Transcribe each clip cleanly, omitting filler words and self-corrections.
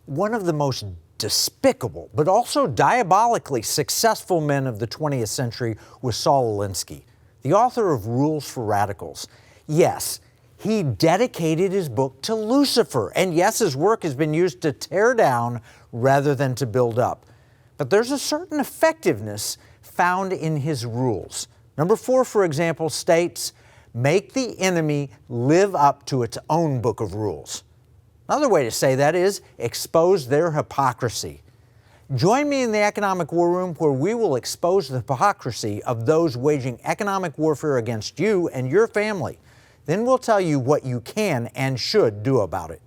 One of the most despicable, but also diabolically successful men of the 20th century was Saul Alinsky, the author of Rules for Radicals. Yes, he dedicated his book to Lucifer, and yes, his work has been used to tear down rather than to build up. But there's a certain effectiveness found in his rules. Number 4, for example, states, make the enemy live up to its own book of rules. Another way to say that is expose their hypocrisy. Join me in the Economic War Room, where we will expose the hypocrisy of those waging economic warfare against you and your family. Then we'll tell you what you can and should do about it.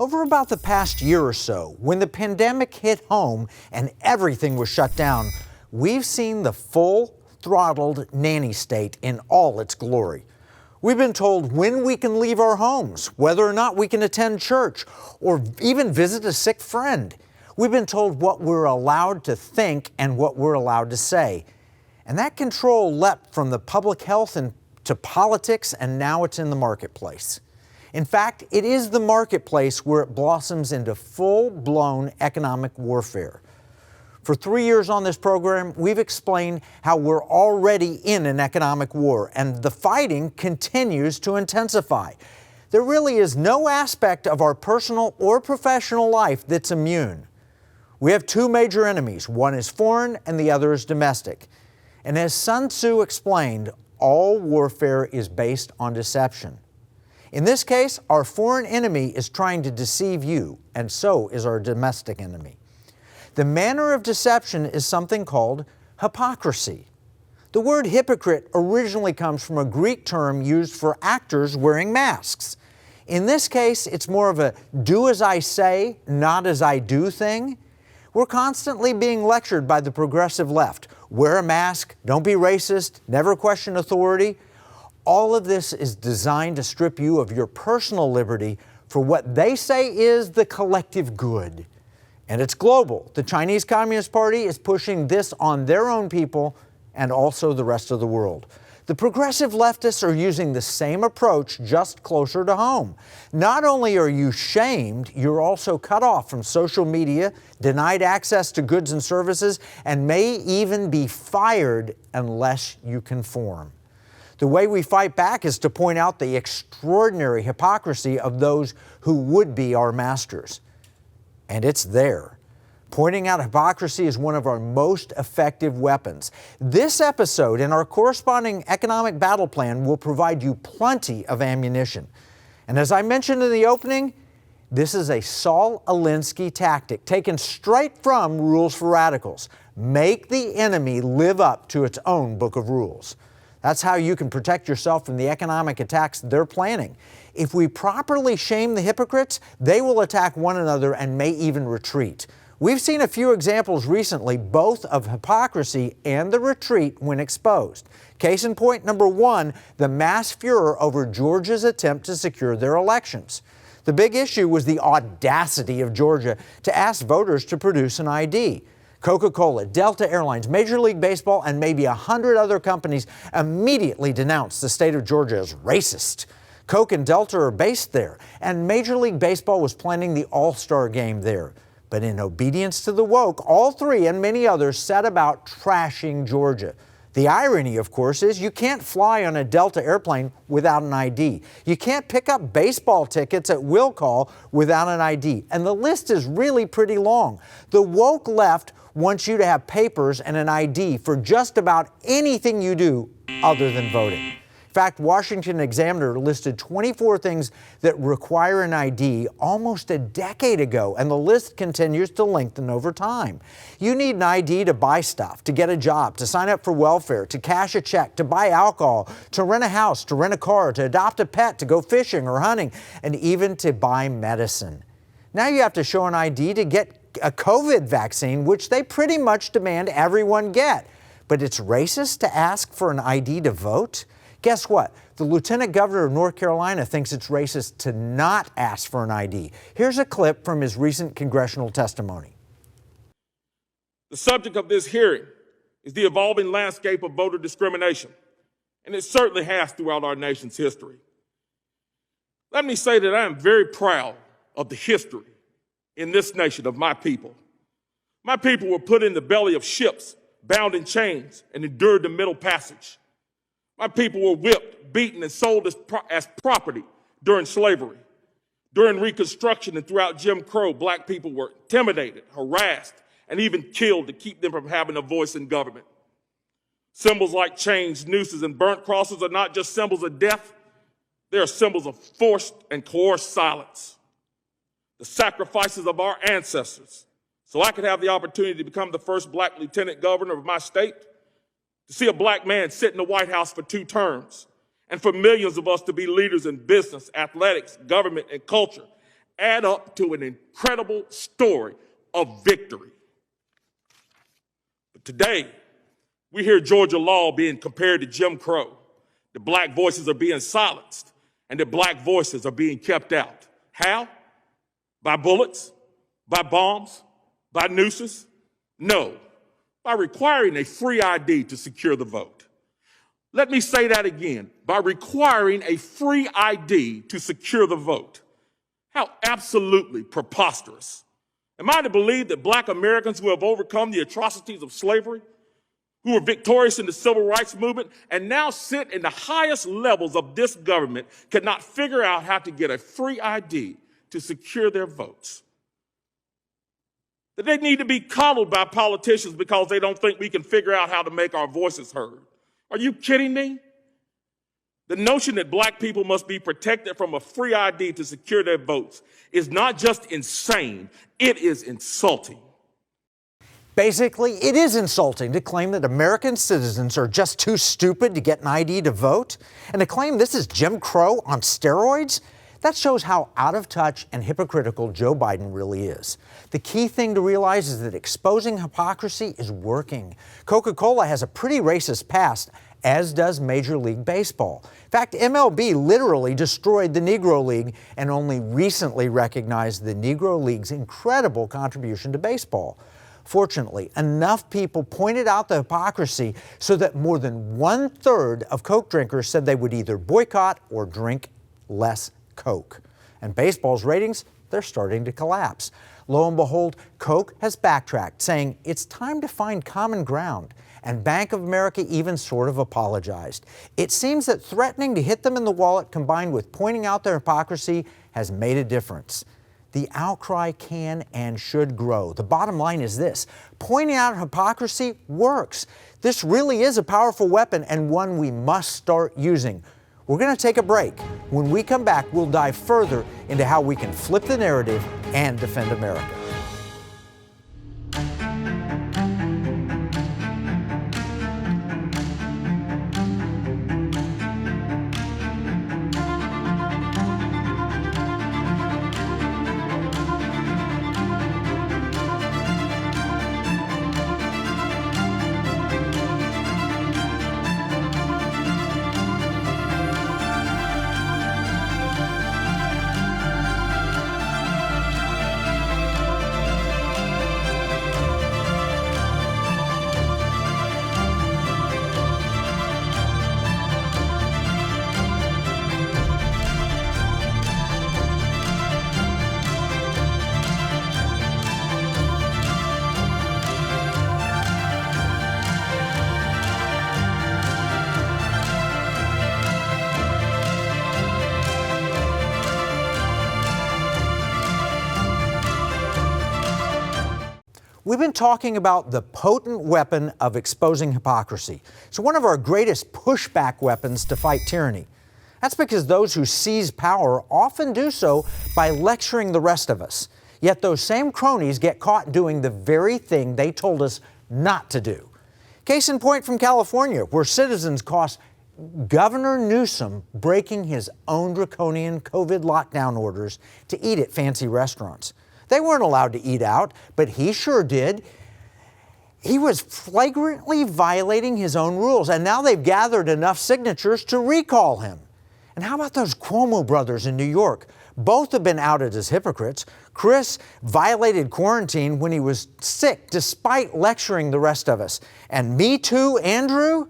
Over about the past year or so, when the pandemic hit home and everything was shut down, we've seen the full-throttled nanny state in all its glory. We've been told when we can leave our homes, whether or not we can attend church, or even visit a sick friend. We've been told what we're allowed to think and what we're allowed to say. And that control leapt from the public health and to politics, and now it's in the marketplace. In fact, it is the marketplace where it blossoms into full-blown economic warfare. For 3 years on this program, we've explained how we're already in an economic war, and the fighting continues to intensify. There really is no aspect of our personal or professional life that's immune. We have two major enemies. One is foreign and the other is domestic. And as Sun Tzu explained, all warfare is based on deception. In this case, our foreign enemy is trying to deceive you, and so is our domestic enemy. The manner of deception is something called hypocrisy. The word hypocrite originally comes from a Greek term used for actors wearing masks. In this case, it's more of a do as I say, not as I do thing. We're constantly being lectured by the progressive left. Wear a mask, don't be racist, never question authority. All of this is designed to strip you of your personal liberty for what they say is the collective good. And it's global. The Chinese Communist Party is pushing this on their own people and also the rest of the world. The progressive leftists are using the same approach just closer to home. Not only are you shamed, you're also cut off from social media, denied access to goods and services, and may even be fired unless you conform. The way we fight back is to point out the extraordinary hypocrisy of those who would be our masters. And it's there. Pointing out hypocrisy is one of our most effective weapons. This episode and our corresponding economic battle plan will provide you plenty of ammunition. And as I mentioned in the opening, this is a Saul Alinsky tactic taken straight from Rules for Radicals. Make the enemy live up to its own book of rules. That's how you can protect yourself from the economic attacks they're planning. If we properly shame the hypocrites, they will attack one another and may even retreat. We've seen a few examples recently, both of hypocrisy and the retreat when exposed. Case in point number 1, the mass furor over Georgia's attempt to secure their elections. The big issue was the audacity of Georgia to ask voters to produce an ID. Coca-Cola, Delta Airlines, Major League Baseball, and maybe 100 other companies immediately denounced the state of Georgia as racist. Coke and Delta are based there, and Major League Baseball was planning the All-Star game there. But in obedience to the woke, all three and many others set about trashing Georgia. The irony, of course, is you can't fly on a Delta airplane without an ID. You can't pick up baseball tickets at will call without an ID. And the list is really pretty long. The woke left wants you to have papers and an ID for just about anything you do other than voting. In fact, Washington Examiner listed 24 things that require an ID almost a decade ago, and the list continues to lengthen over time. You need an ID to buy stuff, to get a job, to sign up for welfare, to cash a check, to buy alcohol, to rent a house, to rent a car, to adopt a pet, to go fishing or hunting, and even to buy medicine. Now you have to show an ID to get a COVID vaccine, which they pretty much demand everyone get. But it's racist to ask for an ID to vote? Guess what? The Lieutenant Governor of North Carolina thinks it's racist to not ask for an ID. Here's a clip from his recent congressional testimony. The subject of this hearing is the evolving landscape of voter discrimination, and it certainly has throughout our nation's history. Let me say that I am very proud of the history in this nation of my people. My people were put in the belly of ships, bound in chains, and endured the Middle Passage. My people were whipped, beaten, and sold as property during slavery. During Reconstruction and throughout Jim Crow, black people were intimidated, harassed, and even killed to keep them from having a voice in government. Symbols like chains, nooses, and burnt crosses are not just symbols of death, they are symbols of forced and coerced silence. The sacrifices of our ancestors, so I could have the opportunity to become the first black lieutenant governor of my state, to see a black man sit in the White House for 2 terms, and for millions of us to be leaders in business, athletics, government, and culture, add up to an incredible story of victory. But today, we hear Georgia law being compared to Jim Crow. The black voices are being silenced, and the black voices are being kept out. How? By bullets? By bombs? By nooses? No, by requiring a free ID to secure the vote. Let me say that again, by requiring a free ID to secure the vote. How absolutely preposterous. Am I to believe that black Americans who have overcome the atrocities of slavery, who were victorious in the civil rights movement, and now sit in the highest levels of this government cannot figure out how to get a free ID to secure their votes? That they need to be coddled by politicians because they don't think we can figure out how to make our voices heard. Are you kidding me? The notion that black people must be protected from a free ID to secure their votes is not just insane, it is insulting. Basically, it is insulting to claim that American citizens are just too stupid to get an ID to vote, and to claim this is Jim Crow on steroids. That shows how out of touch and hypocritical Joe Biden really is. The key thing to realize is that exposing hypocrisy is working. Coca-Cola has a pretty racist past, as does Major League Baseball. In fact, MLB literally destroyed the Negro League and only recently recognized the Negro League's incredible contribution to baseball. Fortunately, enough people pointed out the hypocrisy so that more than 1/3 of Coke drinkers said they would either boycott or drink less Coke. And baseball's ratings, they're starting to collapse. Lo and behold, Coke has backtracked, saying it's time to find common ground. And Bank of America even sort of apologized. It seems that threatening to hit them in the wallet combined with pointing out their hypocrisy has made a difference. The outcry can and should grow. The bottom line is this: pointing out hypocrisy works. This really is a powerful weapon and one we must start using. We're going to take a break. When we come back, we'll dive further into how we can flip the narrative and defend America. We've been talking about the potent weapon of exposing hypocrisy. It's one of our greatest pushback weapons to fight tyranny. That's because those who seize power often do so by lecturing the rest of us. Yet those same cronies get caught doing the very thing they told us not to do. Case in point from California, where citizens cost Governor Newsom breaking his own draconian COVID lockdown orders to eat at fancy restaurants. They weren't allowed to eat out, but he sure did. He was flagrantly violating his own rules, and now they've gathered enough signatures to recall him. And how about those Cuomo brothers in New York? Both have been outed as hypocrites. Chris violated quarantine when he was sick, despite lecturing the rest of us. And Me Too Andrew?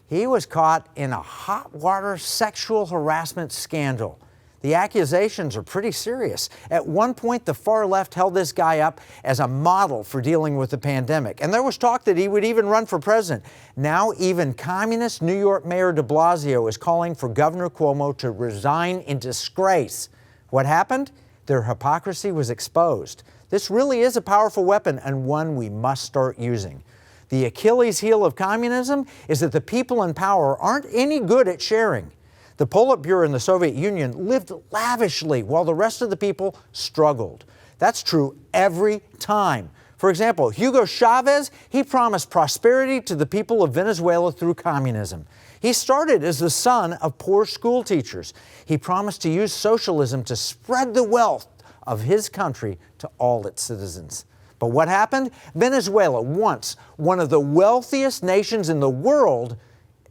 He was caught in a hot water sexual harassment scandal. The accusations are pretty serious. At one point, the far left held this guy up as a model for dealing with the pandemic. And there was talk that he would even run for president. Now, even communist New York Mayor de Blasio is calling for Governor Cuomo to resign in disgrace. What happened? Their hypocrisy was exposed. This really is a powerful weapon, and one we must start using. The Achilles heel of communism is that the people in power aren't any good at sharing. The Politburo in the Soviet Union lived lavishly while the rest of the people struggled. That's true every time. For example, Hugo Chavez, he promised prosperity to the people of Venezuela through communism. He started as the son of poor school teachers. He promised to use socialism to spread the wealth of his country to all its citizens. But what happened? Venezuela, once one of the wealthiest nations in the world,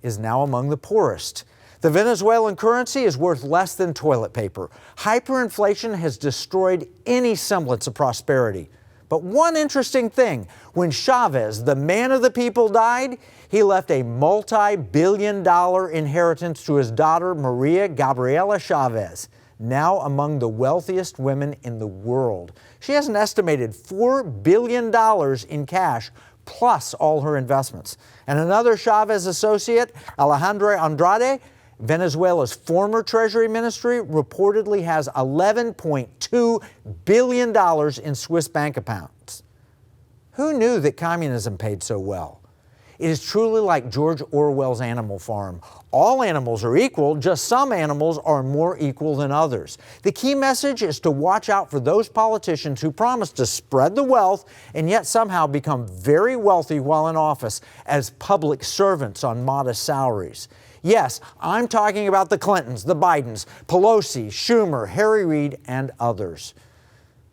is now among the poorest. The Venezuelan currency is worth less than toilet paper. Hyperinflation has destroyed any semblance of prosperity. But one interesting thing, when Chavez, the man of the people, died, he left a multi-billion-dollar inheritance to his daughter, Maria Gabriela Chavez, now among the wealthiest women in the world. She has an estimated $4 billion in cash, plus all her investments. And another Chavez associate, Alejandro Andrade, Venezuela's former Treasury Ministry, reportedly has $11.2 billion in Swiss bank accounts. Who knew that communism paid so well? It is truly like George Orwell's Animal Farm. All animals are equal, just some animals are more equal than others. The key message is to watch out for those politicians who promise to spread the wealth and yet somehow become very wealthy while in office as public servants on modest salaries. Yes, I'm talking about the Clintons, the Bidens, Pelosi, Schumer, Harry Reid, and others.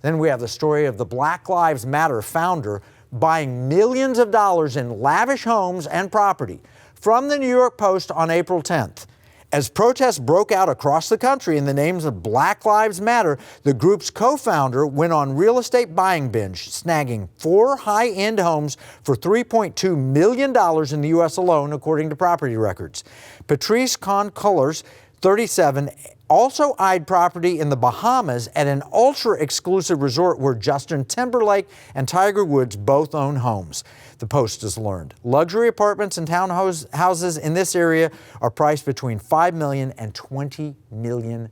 Then we have the story of the Black Lives Matter founder buying millions of dollars in lavish homes and property. From the New York Post on April 10th. As protests broke out across the country in the names of Black Lives Matter, the group's co-founder went on real estate buying binge, snagging 4 high-end homes for $3.2 million in the U.S. alone, according to property records. Patrice Concullers, 37, also eyed property in the Bahamas at an ultra-exclusive resort where Justin Timberlake and Tiger Woods both own homes. The Post has learned. Luxury apartments and townhouses in this area are priced between $5 million and $20 million.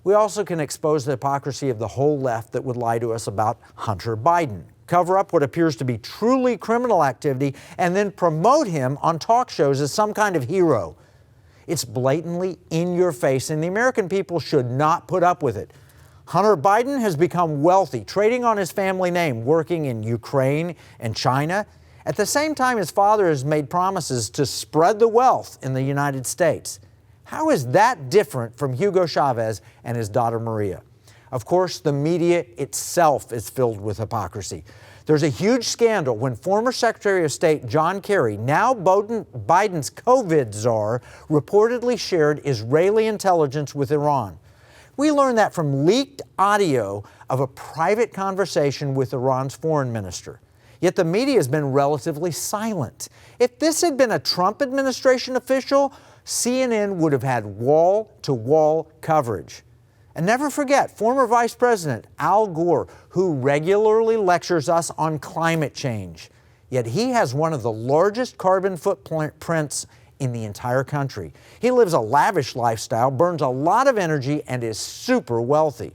We also can expose the hypocrisy of the whole left that would lie to us about Hunter Biden, cover up what appears to be truly criminal activity, and then promote him on talk shows as some kind of hero. It's blatantly in your face, and the American people should not put up with it. Hunter Biden has become wealthy, trading on his family name, working in Ukraine and China. At the same time, his father has made promises to spread the wealth in the United States. How is that different from Hugo Chavez and his daughter Maria? Of course, the media itself is filled with hypocrisy. There's a huge scandal when former Secretary of State John Kerry, now Biden's COVID czar, reportedly shared Israeli intelligence with Iran. We learned that from leaked audio of a private conversation with Iran's foreign minister. Yet the media has been relatively silent. If this had been a Trump administration official, CNN would have had wall-to-wall coverage. And never forget former Vice President Al Gore, who regularly lectures us on climate change. Yet he has one of the largest carbon footprints in the entire country. He lives a lavish lifestyle, burns a lot of energy, and is super wealthy.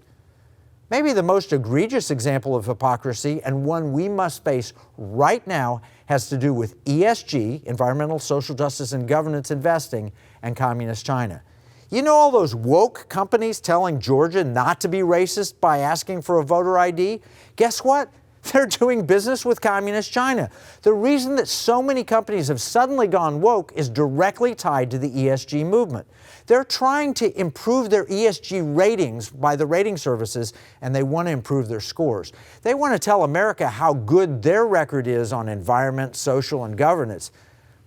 Maybe the most egregious example of hypocrisy, and one we must face right now, has to do with ESG, environmental, social justice, and governance investing, and communist China. You know all those woke companies telling Georgia not to be racist by asking for a voter ID? Guess what? They're doing business with communist China. The reason that so many companies have suddenly gone woke is directly tied to the ESG movement. They're trying to improve their ESG ratings by the rating services, and they want to improve their scores. They want to tell America how good their record is on environment, social, and governance.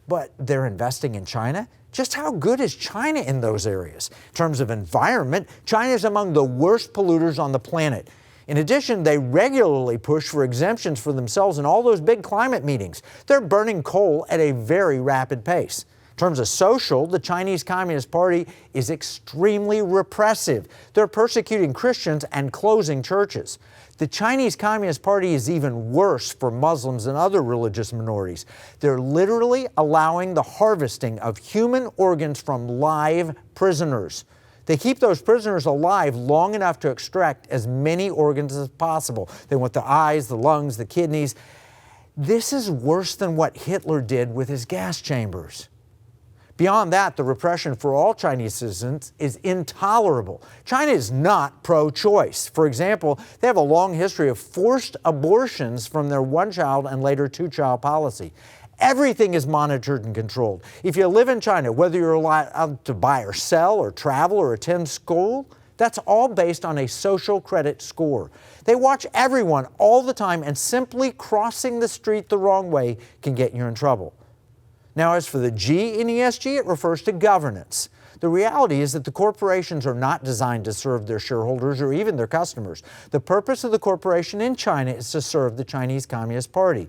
But they're investing in China? Just how good is China in those areas? In terms of environment, China is among the worst polluters on the planet. In addition, they regularly push for exemptions for themselves in all those big climate meetings. They're burning coal at a very rapid pace. In terms of social, the Chinese Communist Party is extremely repressive. They're persecuting Christians and closing churches. The Chinese Communist Party is even worse for Muslims and other religious minorities. They're literally allowing the harvesting of human organs from live prisoners. They keep those prisoners alive long enough to extract as many organs as possible. They want the eyes, the lungs, the kidneys. This is worse than what Hitler did with his gas chambers. Beyond that, the repression for all Chinese citizens is intolerable. China is not pro-choice. For example, they have a long history of forced abortions from their one-child and later two-child policy. Everything is monitored and controlled. If you live in China, whether you're allowed to buy or sell or travel or attend school, that's all based on a social credit score. They watch everyone all the time, and simply crossing the street the wrong way can get you in trouble. Now, as for the G in ESG, it refers to governance. The reality is that the corporations are not designed to serve their shareholders or even their customers. The purpose of the corporation in China is to serve the Chinese Communist Party.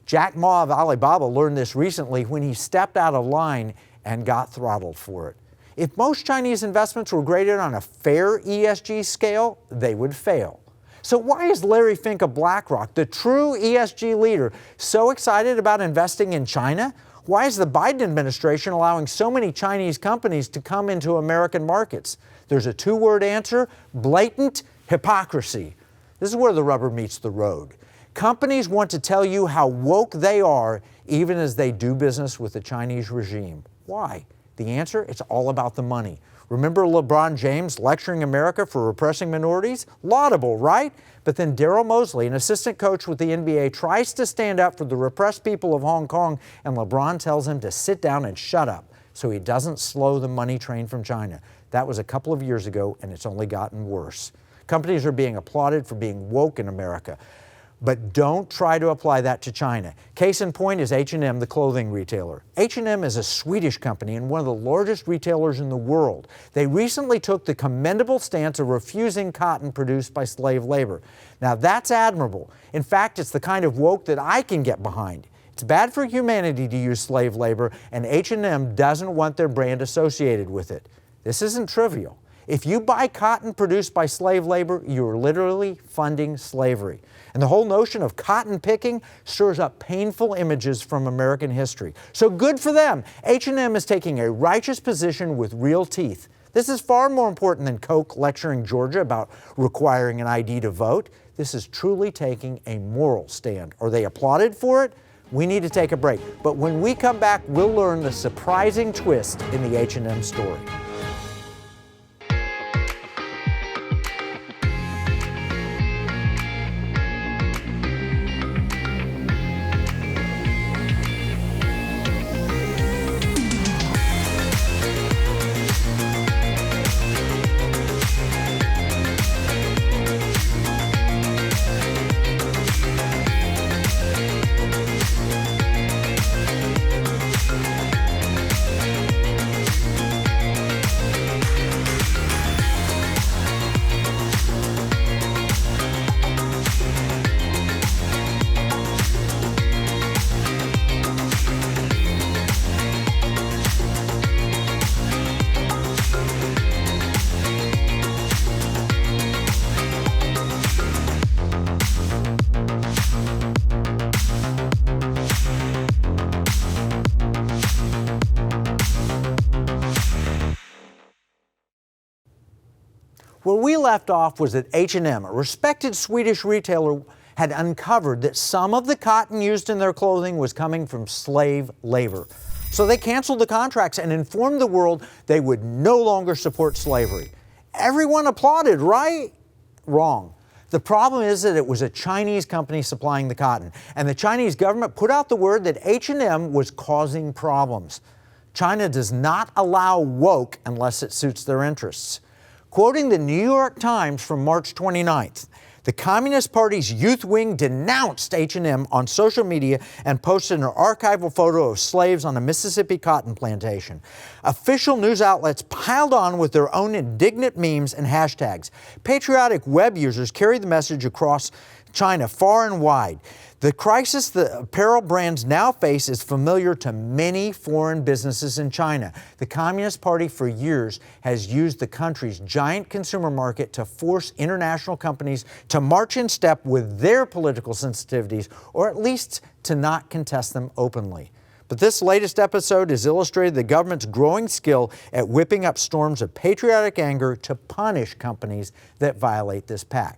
Jack Ma of Alibaba learned this recently when he stepped out of line and got throttled for it. If most Chinese investments were graded on a fair ESG scale, they would fail. So why is Larry Fink of BlackRock, the true ESG leader, so excited about investing in China? Why is the Biden administration allowing so many Chinese companies to come into American markets? There's a two-word answer: blatant hypocrisy. This is where the rubber meets the road. Companies want to tell you how woke they are even as they do business with the Chinese regime. Why? The answer? It's all about the money. Remember LeBron James lecturing America for repressing minorities? Laudable, right? But then Daryl Mosley, an assistant coach with the NBA, tries to stand up for the repressed people of Hong Kong, and LeBron tells him to sit down and shut up so he doesn't slow the money train from China. That was a couple of years ago, and it's only gotten worse. Companies are being applauded for being woke in America. But don't try to apply that to China. Case in point is H&M, the clothing retailer. H&M is a Swedish company and one of the largest retailers in the world. They recently took the commendable stance of refusing cotton produced by slave labor. Now that's admirable. In fact, it's the kind of woke that I can get behind. It's bad for humanity to use slave labor, and H&M doesn't want their brand associated with it. This isn't trivial. If you buy cotton produced by slave labor, you're literally funding slavery. And the whole notion of cotton picking stirs up painful images from American history. So good for them. H&M is taking a righteous position with real teeth. This is far more important than Koch lecturing Georgia about requiring an ID to vote. This is truly taking a moral stand. Are they applauded for it? We need to take a break. But when we come back, we'll learn the surprising twist in the H&M story. Where we left off was that H&M, a respected Swedish retailer, had uncovered that some of the cotton used in their clothing was coming from slave labor. So they canceled the contracts and informed the world they would no longer support slavery. Everyone applauded, right? Wrong. The problem is that it was a Chinese company supplying the cotton, and the Chinese government put out the word that H&M was causing problems. China does not allow woke unless it suits their interests. Quoting the New York Times from March 29th, the Communist Party's youth wing denounced H&M on social media and posted an archival photo of slaves on a Mississippi cotton plantation. Official news outlets piled on with their own indignant memes and hashtags. Patriotic web users carried the message across China far and wide. The crisis the apparel brands now face is familiar to many foreign businesses in China. The Communist Party for years has used the country's giant consumer market to force international companies to march in step with their political sensitivities, or at least to not contest them openly. But this latest episode has illustrated the government's growing skill at whipping up storms of patriotic anger to punish companies that violate this pact.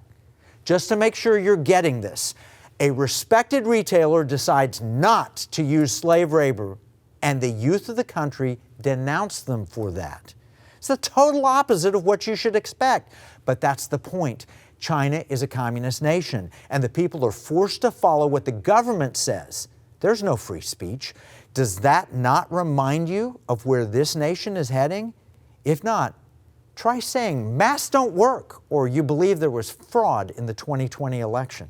Just to make sure you're getting this, a respected retailer decides not to use slave labor, and the youth of the country denounce them for that. It's the total opposite of what you should expect, but that's the point. China is a communist nation, and the people are forced to follow what the government says. There's no free speech. Does that not remind you of where this nation is heading? If not, try saying masks don't work, or you believe there was fraud in the 2020 election.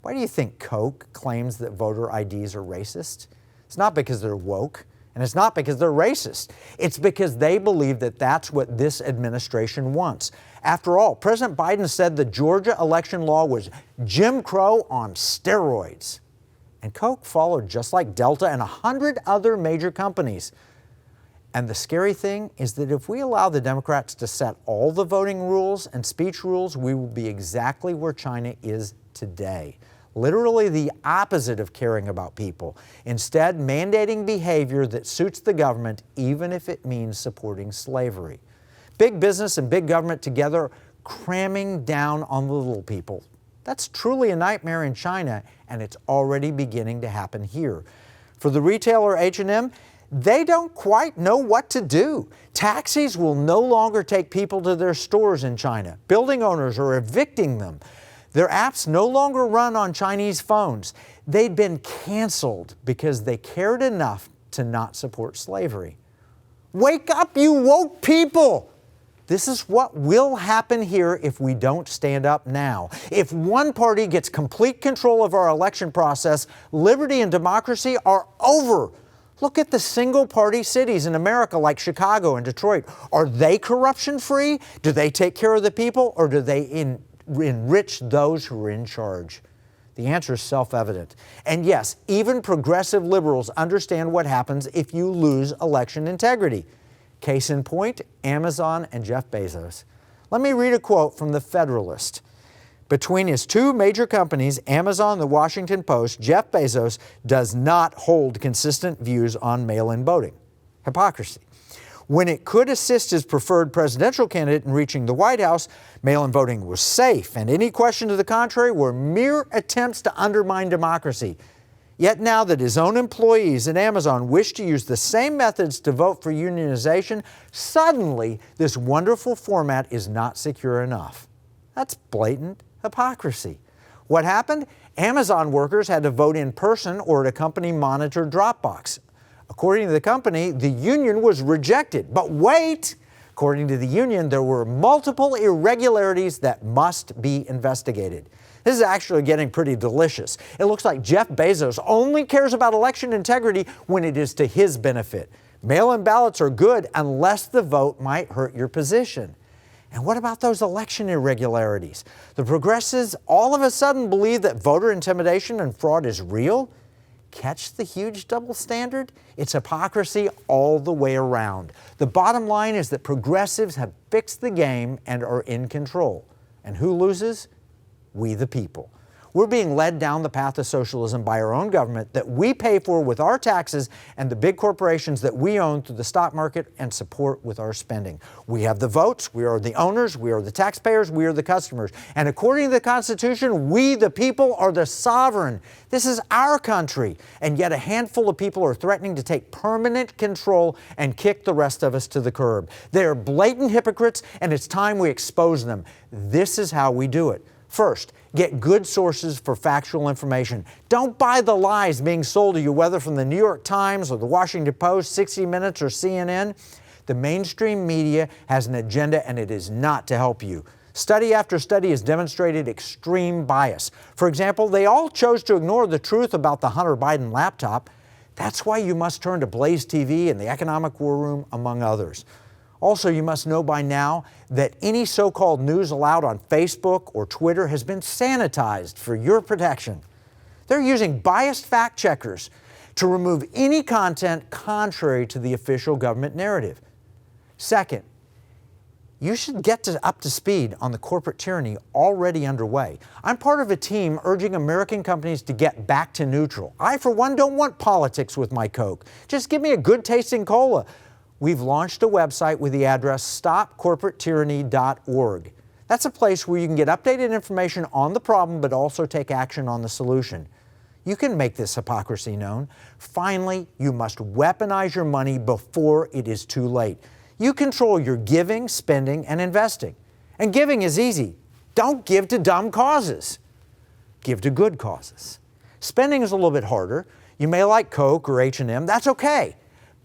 Why do you think Coke claims that voter IDs are racist? It's not because they're woke, and it's not because they're racist. It's because they believe that that's what this administration wants. After all, President Biden said the Georgia election law was Jim Crow on steroids. And Coke followed, just like Delta and 100 other major companies. And the scary thing is that if we allow the Democrats to set all the voting rules and speech rules, we will be exactly where China is today. Literally the opposite of caring about people. Instead, mandating behavior that suits the government, even if it means supporting slavery. Big business and big government together cramming down on the little people. That's truly a nightmare in China, and it's already beginning to happen here. For the retailer H&M, they don't quite know what to do. Taxis will no longer take people to their stores in China. Building owners are evicting them. Their apps no longer run on Chinese phones. They'd been canceled because they cared enough to not support slavery. Wake up, you woke people! This is what will happen here if we don't stand up now. If one party gets complete control of our election process, liberty and democracy are over. Look at the single-party cities in America like Chicago and Detroit. Are they corruption-free? Do they take care of the people, or do they enrich those who are in charge? The answer is self-evident. And yes, even progressive liberals understand what happens if you lose election integrity. Case in point, Amazon and Jeff Bezos. Let me read a quote from the Federalist. Between his two major companies, Amazon and the Washington Post, Jeff Bezos does not hold consistent views on mail-in voting. Hypocrisy. When it could assist his preferred presidential candidate in reaching the White House, mail-in voting was safe, and any question to the contrary were mere attempts to undermine democracy. Yet now that his own employees at Amazon wish to use the same methods to vote for unionization, suddenly this wonderful format is not secure enough. That's blatant hypocrisy. What happened? Amazon workers had to vote in person or at a company-monitored drop box. According to the company, the union was rejected. But wait! According to the union, there were multiple irregularities that must be investigated. This is actually getting pretty delicious. It looks like Jeff Bezos only cares about election integrity when it is to his benefit. Mail-in ballots are good unless the vote might hurt your position. And what about those election irregularities? The progressives all of a sudden believe that voter intimidation and fraud is real? Catch the huge double standard? It's hypocrisy all the way around. The bottom line is that progressives have fixed the game and are in control. And who loses? We the people. We're being led down the path of socialism by our own government that we pay for with our taxes and the big corporations that we own through the stock market and support with our spending. We have the votes, we are the owners, we are the taxpayers, we are the customers. And according to the Constitution, we the people are the sovereign. This is our country. And yet a handful of people are threatening to take permanent control and kick the rest of us to the curb. They are blatant hypocrites, and it's time we expose them. This is how we do it. First, get good sources for factual information. Don't buy the lies being sold to you, whether from the New York Times or the Washington Post, 60 Minutes, or CNN. The mainstream media has an agenda, and it is not to help you. Study after study has demonstrated extreme bias. For example, they all chose to ignore the truth about the Hunter Biden laptop. That's why you must turn to Blaze TV and the Economic War Room, among others. Also, you must know by now that any so-called news allowed on Facebook or Twitter has been sanitized for your protection. They're using biased fact checkers to remove any content contrary to the official government narrative. Second, you should get up to speed on the corporate tyranny already underway. I'm part of a team urging American companies to get back to neutral. I, for one, don't want politics with my Coke. Just give me a good-tasting cola. We've launched a website with the address stopcorporatetyranny.org. That's a place where you can get updated information on the problem, but also take action on the solution. You can make this hypocrisy known. Finally, you must weaponize your money before it is too late. You control your giving, spending, and investing. And giving is easy. Don't give to dumb causes. Give to good causes. Spending is a little bit harder. You may like Coke or H&M. That's okay.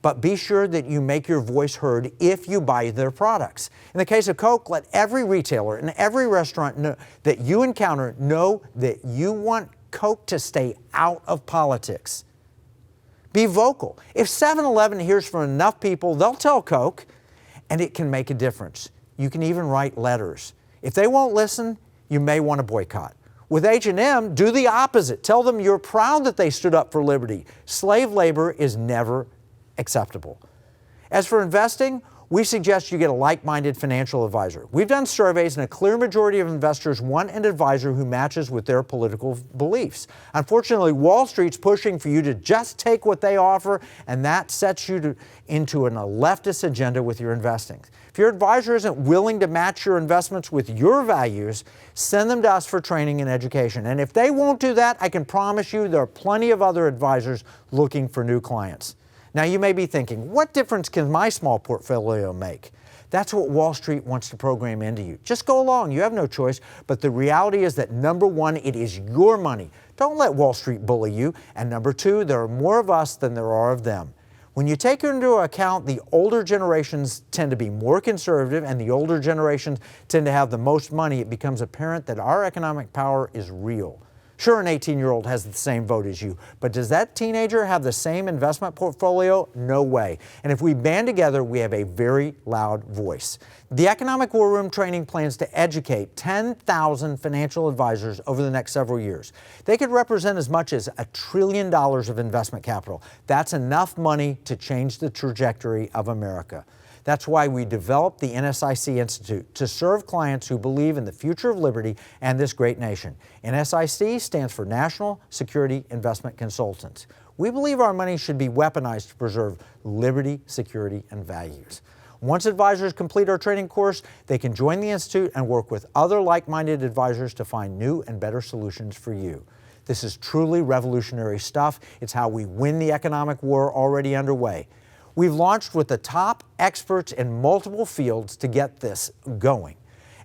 But be sure that you make your voice heard if you buy their products. In the case of Coke, let every retailer and every restaurant know that you encounter know that you want Coke to stay out of politics. Be vocal. If 7-Eleven hears from enough people, they'll tell Coke, and it can make a difference. You can even write letters. If they won't listen, you may want to boycott. With H&M, do the opposite. Tell them you're proud that they stood up for liberty. Slave labor is never acceptable. As for investing, we suggest you get a like-minded financial advisor. We've done surveys, and a clear majority of investors want an advisor who matches with their political beliefs. Unfortunately, Wall Street's pushing for you to just take what they offer, and that sets you into a leftist agenda with your investing. If your advisor isn't willing to match your investments with your values, send them to us for training and education. And if they won't do that, I can promise you there are plenty of other advisors looking for new clients. Now, you may be thinking, what difference can my small portfolio make? That's what Wall Street wants to program into you. Just go along. You have no choice. But the reality is that, number one, it is your money. Don't let Wall Street bully you. And number two, there are more of us than there are of them. When you take into account the older generations tend to be more conservative and the older generations tend to have the most money, it becomes apparent that our economic power is real. Sure, an 18-year-old has the same vote as you, but does that teenager have the same investment portfolio? No way. And if we band together, we have a very loud voice. The Economic War Room training plans to educate 10,000 financial advisors over the next several years. They could represent as much as $1 trillion of investment capital. That's enough money to change the trajectory of America. That's why we developed the NSIC Institute, to serve clients who believe in the future of liberty and this great nation. NSIC stands for National Security Investment Consultants. We believe our money should be weaponized to preserve liberty, security, and values. Once advisors complete our training course, they can join the Institute and work with other like-minded advisors to find new and better solutions for you. This is truly revolutionary stuff. It's how we win the economic war already underway. We've launched with the top experts in multiple fields to get this going.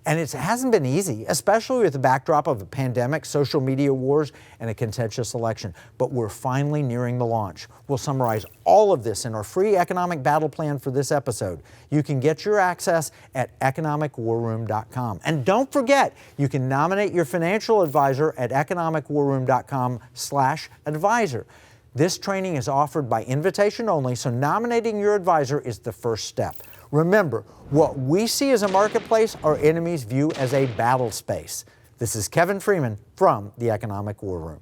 And it hasn't been easy, especially with the backdrop of a pandemic, social media wars, and a contentious election. But we're finally nearing the launch. We'll summarize all of this in our free economic battle plan for this episode. You can get your access at economicwarroom.com. And don't forget, you can nominate your financial advisor at economicwarroom.com/advisor. This training is offered by invitation only, so nominating your advisor is the first step. Remember, what we see as a marketplace, our enemies view as a battle space. This is Kevin Freeman from the Economic War Room.